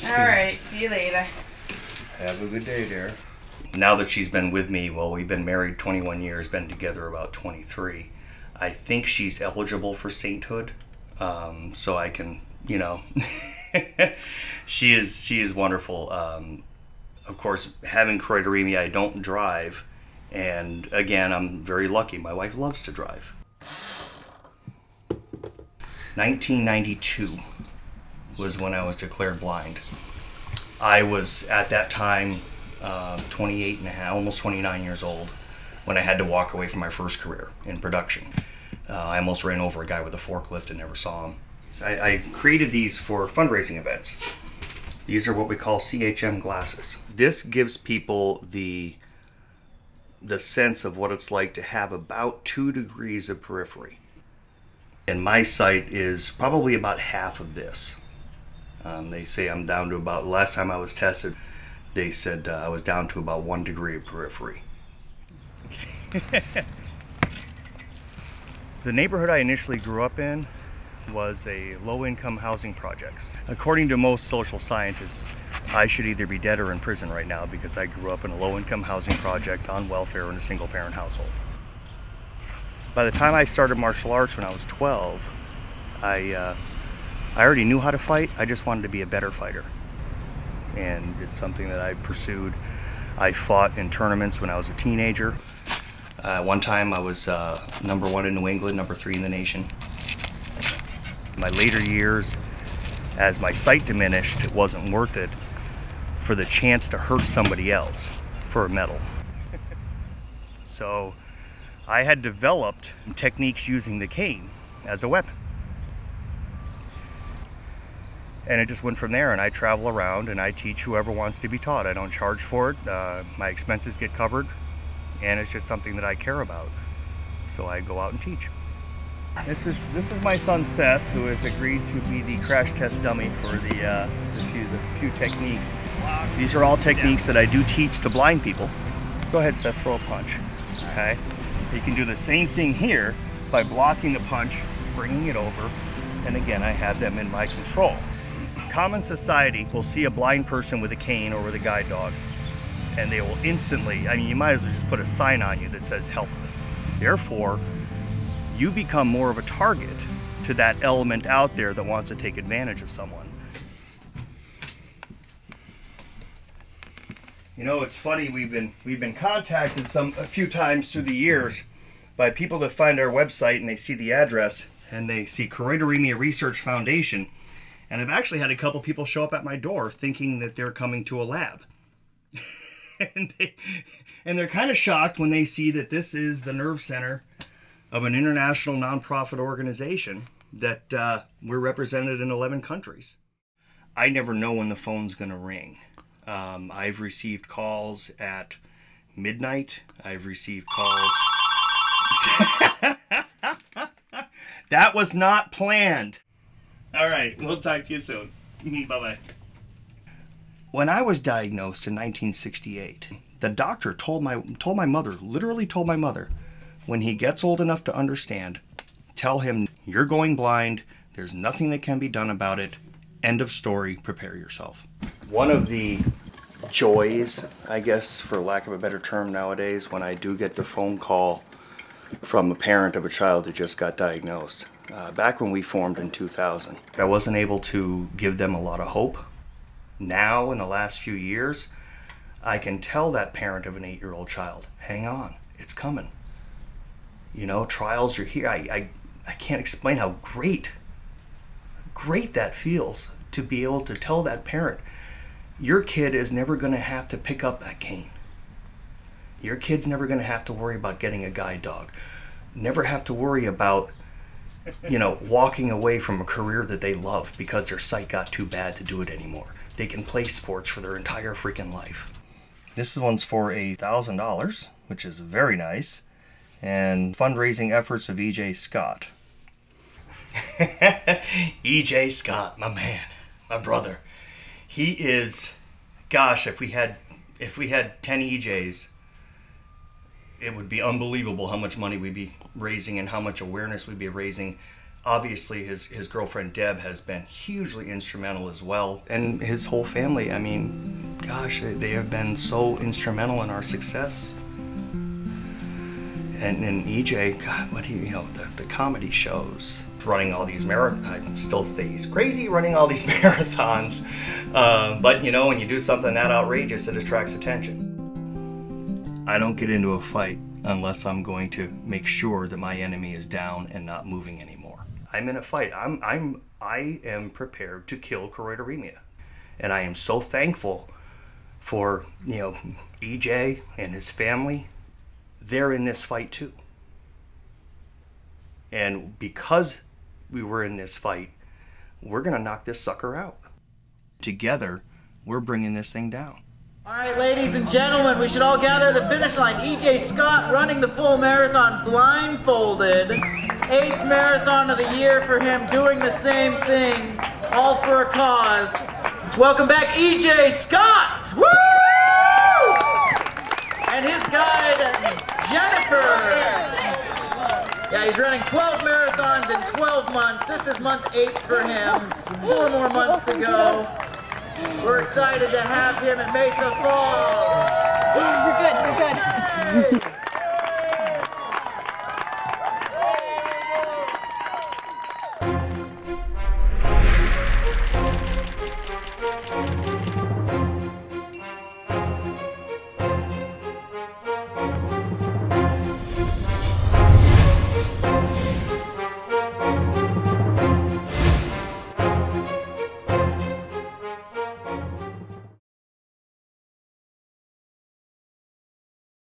All right, see you later. Have a good day, dear. Now that she's been with me, well, we've been married 21 years, been together about 23. I think she's eligible for sainthood, so I can, you know, she is wonderful. Of course, having choroideremia, I don't drive, and again, I'm very lucky. My wife loves to drive. 1992 was when I was declared blind. I was at that time 28 and a half, almost 29 years old, when I had to walk away from my first career in production. I almost ran over a guy with a forklift and never saw him. So I created these for fundraising events. These are what we call CHM glasses. This gives people the sense of what it's like to have about 2 degrees of periphery. And my sight is probably about half of this. They say I'm down to about, last time I was tested, they said I was down to about 1 degree of periphery. The neighborhood I initially grew up in was a low-income housing projects. According to most social scientists, I should either be dead or in prison right now because I grew up in a low-income housing projects on welfare in a single-parent household. By the time I started martial arts when I was 12, I already knew how to fight. I just wanted to be a better fighter. And it's something that I pursued. I fought in tournaments when I was a teenager. One time I was #1 in New England, #3 in the nation. In my later years, as my sight diminished, it wasn't worth it for the chance to hurt somebody else for a medal. So I had developed techniques using the cane as a weapon. And it just went from there, and I travel around and I teach whoever wants to be taught. I don't charge for it. My expenses get covered, and it's just something that I care about. So I go out and teach. This is my son Seth, who has agreed to be the crash test dummy for the few techniques. These are all techniques that I do teach to blind people. Go ahead, Seth, throw a punch. Okay. You can do the same thing here by blocking the punch, bringing it over, and again, I have them in my control. Common society will see a blind person with a cane or with a guide dog, and they will instantly, I mean, you might as well just put a sign on you that says helpless. Therefore, you become more of a target to that element out there that wants to take advantage of someone. You know, it's funny, we've been contacted a few times through the years by people that find our website and they see the address and they see Choroideremia Research Foundation. And I've actually had a couple people show up at my door thinking that they're coming to a lab. and they're kind of shocked when they see that this is the nerve center of an international nonprofit organization that we're represented in 11 countries. I never know when the phone's going to ring. I've received calls at midnight. I've received calls... That was not planned. All right, we'll talk to you soon. Bye-bye. When I was diagnosed in 1968, the doctor told my mother, literally told my mother, when he gets old enough to understand, tell him you're going blind, there's nothing that can be done about it, end of story, prepare yourself. One of the joys, I guess, for lack of a better term nowadays, when I do get the phone call from a parent of a child who just got diagnosed. Back when we formed in 2000, I wasn't able to give them a lot of hope. Now, in the last few years, I can tell that parent of an 8-year-old child, hang on, it's coming. You know, trials are here. I can't explain how great that feels to be able to tell that parent, your kid is never going to have to pick up that cane. Your kid's never going to have to worry about getting a guide dog. Never have to worry about, you know, walking away from a career that they love because their sight got too bad to do it anymore. They can play sports for their entire freaking life. This one's for $1,000, which is very nice. And fundraising efforts of E.J. Scott. E.J. Scott, my man, my brother. He is, gosh, if we had 10 EJs, it would be unbelievable how much money we'd be raising and how much awareness we'd be raising. Obviously, his girlfriend Deb has been hugely instrumental as well, and his whole family. I mean, gosh, they have been so instrumental in our success. And EJ, God, the comedy shows, running all these marathons. I still say he's crazy running all these marathons, but you know, when you do something that outrageous, it attracts attention. I don't get into a fight unless I'm going to make sure that my enemy is down and not moving anymore. I'm in a fight. I am prepared to kill choroideremia, and I am so thankful for, you know, EJ and his family. They're in this fight too, and because we were in this fight, we're gonna knock this sucker out. Together, we're bringing this thing down. All right, ladies and gentlemen, we should all gather at the finish line. EJ Scott running the full marathon blindfolded. 8th marathon of the year for him, doing the same thing, all for a cause. Let's welcome back EJ Scott! Woo! And his guide, Jennifer. Yeah, he's running 12 marathons in 12 months. This is month 8 for him. 4 more months to go. We're excited to have him at Mesa Falls. We're good, we're good.